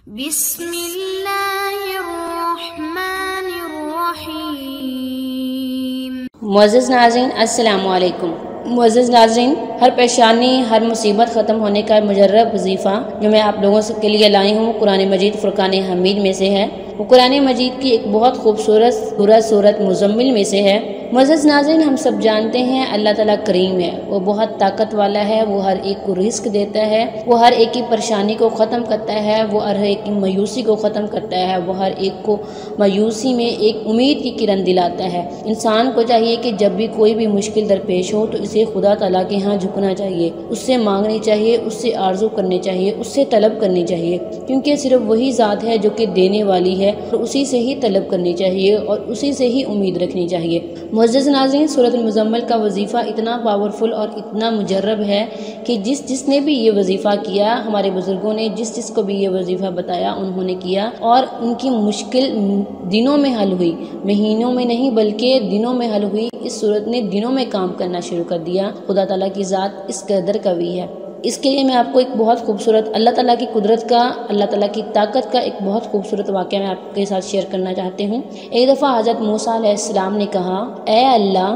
बिस्मिल्लाहिर्रहमानिर्रहीम। मुअज़्ज़िज़ नाज़रीन, अस्सलामु अलैकुम। मुअज़्ज़िज़ नाज़रीन, हर परेशानी, हर मुसीबत ख़त्म होने का मुजर्रब वजीफ़ा जो मैं आप लोगों के लिए लाई हूँ कुरान मजीद फ़ुरक़ान हमीद में से है। वो कुरान मजीद की एक बहुत खूबसूरत सूरत मुज़म्मिल में से है। मुअज़्ज़िज़ नाज़रीन, हम सब जानते हैं अल्लाह ताला करीम है, वो बहुत ताकत वाला है, वो हर एक को रिस्क देता है, वो हर एक की परेशानी को ख़त्म करता है, वो हर एक की मायूसी को ख़त्म करता है, वो हर एक को मायूसी में एक उम्मीद की किरण दिलाता है। इंसान को चाहिए कि जब भी कोई भी मुश्किल दरपेश हो तो इसे खुदा ताला के यहाँ झुकना चाहिए, उससे मांगनी चाहिए, उससे आरज़ू करनी चाहिए, उससे तलब करनी चाहिए, क्योंकि सिर्फ वही ज़ात है जो कि देने वाली है और उसी से ही तलब करनी चाहिए और उसी से ही उम्मीद रखनी चाहिए। मुअज़्ज़िज़ नाज़रीन, सूरत मुज़म्मिल का वजीफ़ा इतना पावरफुल और इतना मुजर्रब है कि जिसने भी ये वजीफ़ा किया, हमारे बुज़ुर्गों ने जिसको भी ये वजीफ़ा बताया उन्होंने किया और उनकी मुश्किल दिनों में हल हुई, महीनों में नहीं बल्कि दिनों में हल हुई। इस सूरत ने दिनों में काम करना शुरू कर दिया। खुदा ताला की ज़ात इस कदर कवी है। इसके लिए मैं आपको एक बहुत खूबसूरत अल्लाह ताला की कुदरत का, अल्लाह ताला की ताकत का एक बहुत खूबसूरत वाक़या मैं आपके साथ शेयर करना चाहती हूँ। एक दफ़ा हज़रत मूसा अलैहिस्सलाम ने कहा, ए अल्लाह,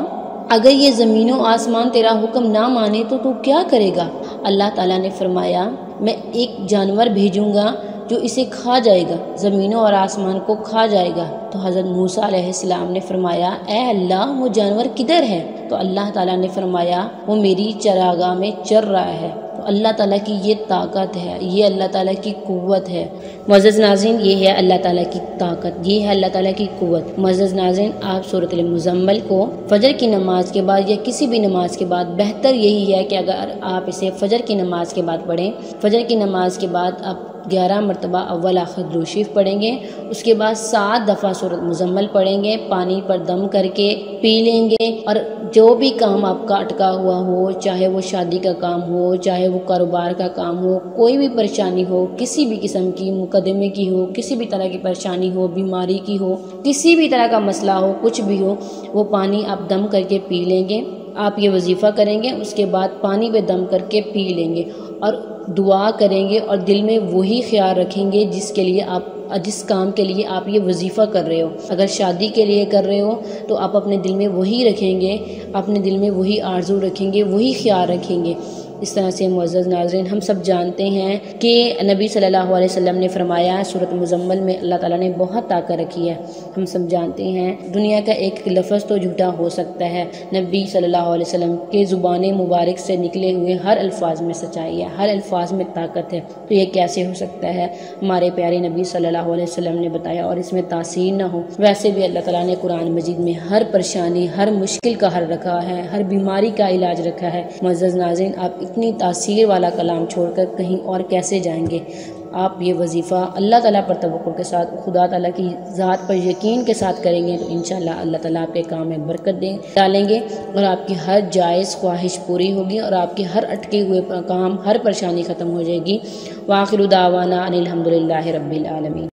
अगर ये ज़मीनों आसमान तेरा हुक्म ना माने तो तू क्या करेगा? अल्लाह ताला ने फरमाया, मैं एक जानवर भेजूँगा जो इसे खा जाएगा, ज़मीनों और आसमान को खा जाएगा। तो हज़रत मूसा अलैहिस्सलाम ने फरमाया, ए अल्लाह, वो जानवर किधर है? तो अल्लाह ताला ने फरमाया, वो मेरी चरागाह में चर रहा है। तो अल्लाह ताला की ये ताकत है, ये अल्लाह ताला की कुव्वत है। मुअज़्ज़िज़ नाज़रीन, ये है अल्लाह ताला की ताकत, ये है अल्लाह ताला की कुव्वत। मुअज़्ज़िज़ नाज़रीन, आप सूरत मुज़म्मिल को फजर की नमाज के बाद या किसी भी नमाज के बाद, बेहतर यही है कि अगर आप इसे फजर की नमाज के बाद पढ़ें, फजर की नमाज के बाद आप 11 मरतबा अव्वल आखिर दुरूद शरीफ पढ़ेंगे, उसके बाद 7 दफ़ा सूरत मुज़म्मिल पढ़ेंगे, पानी पर दम करके पी लेंगे और जो भी काम आपका अटका हुआ हो, चाहे वो शादी का काम हो, चाहे वो कारोबार का काम हो, कोई भी परेशानी हो, किसी भी किस्म की, मुकदमे की हो, किसी भी तरह की परेशानी हो, बीमारी की हो, किसी भी तरह का मसला हो, कुछ भी हो, वो पानी आप दम करके पी लेंगे। आप ये वजीफ़ा करेंगे, उसके बाद पानी पे दम करके पी लेंगे और दुआ करेंगे और दिल में वही ख्याल रखेंगे जिसके लिए आप, जिस काम के लिए आप ये वजीफ़ा कर रहे हो। अगर शादी के लिए कर रहे हो तो आप अपने दिल में वही रखेंगे, अपने दिल में वही आरज़ू रखेंगे, वही ख्याल रखेंगे। इस तरह से मुअज़्ज़िज़ नाज़रीन, हम सब जानते हैं कि नबी सल्लल्लाहु अलैहि वसल्लम ने फरमाया, सूरत मुज़म्मिल में अल्लाह ताला ने बहुत ताकत रखी है। हम सब जानते हैं दुनिया का एक लफ्ज़ तो झूठा हो सकता है, नबी सल्लल्लाहु अलैहि वसल्लम के ज़ुबान मुबारक से निकले हुए हर अल्फाज में सच्चाई है, हर अल्फाज में ताकत है। तो ये कैसे हो सकता है? हमारे प्यारे नबी सल्लल्लाहु अलैहि वसल्लम ने बताया और इसमें तासीर ना हो। वैसे भी अल्लाह ताला ने कुरान मजीद में हर परेशानी, हर मुश्किल का हल रखा है, हर बीमारी का इलाज रखा है। मुअज़्ज़िज़ नाज़रीन, आप इतनी तासीर वाला कलाम छोड़कर कहीं और कैसे जाएंगे? आप ये वजीफ़ा अल्लाह ताला पर तवक्कुल के साथ, खुदा ताला की ज़ात पर यकीन के साथ करेंगे तो इंशाअल्लाह अल्लाह ताला आपके काम में बरकत डालेंगे और आपकी हर जायज़ ख्वाहिश पूरी होगी और आपके हर अटके हुए काम, हर परेशानी ख़त्म हो जाएगी। व आखिरु दावाना अनिल हम्दुलिल्लाहि रब्बिल आलमीन।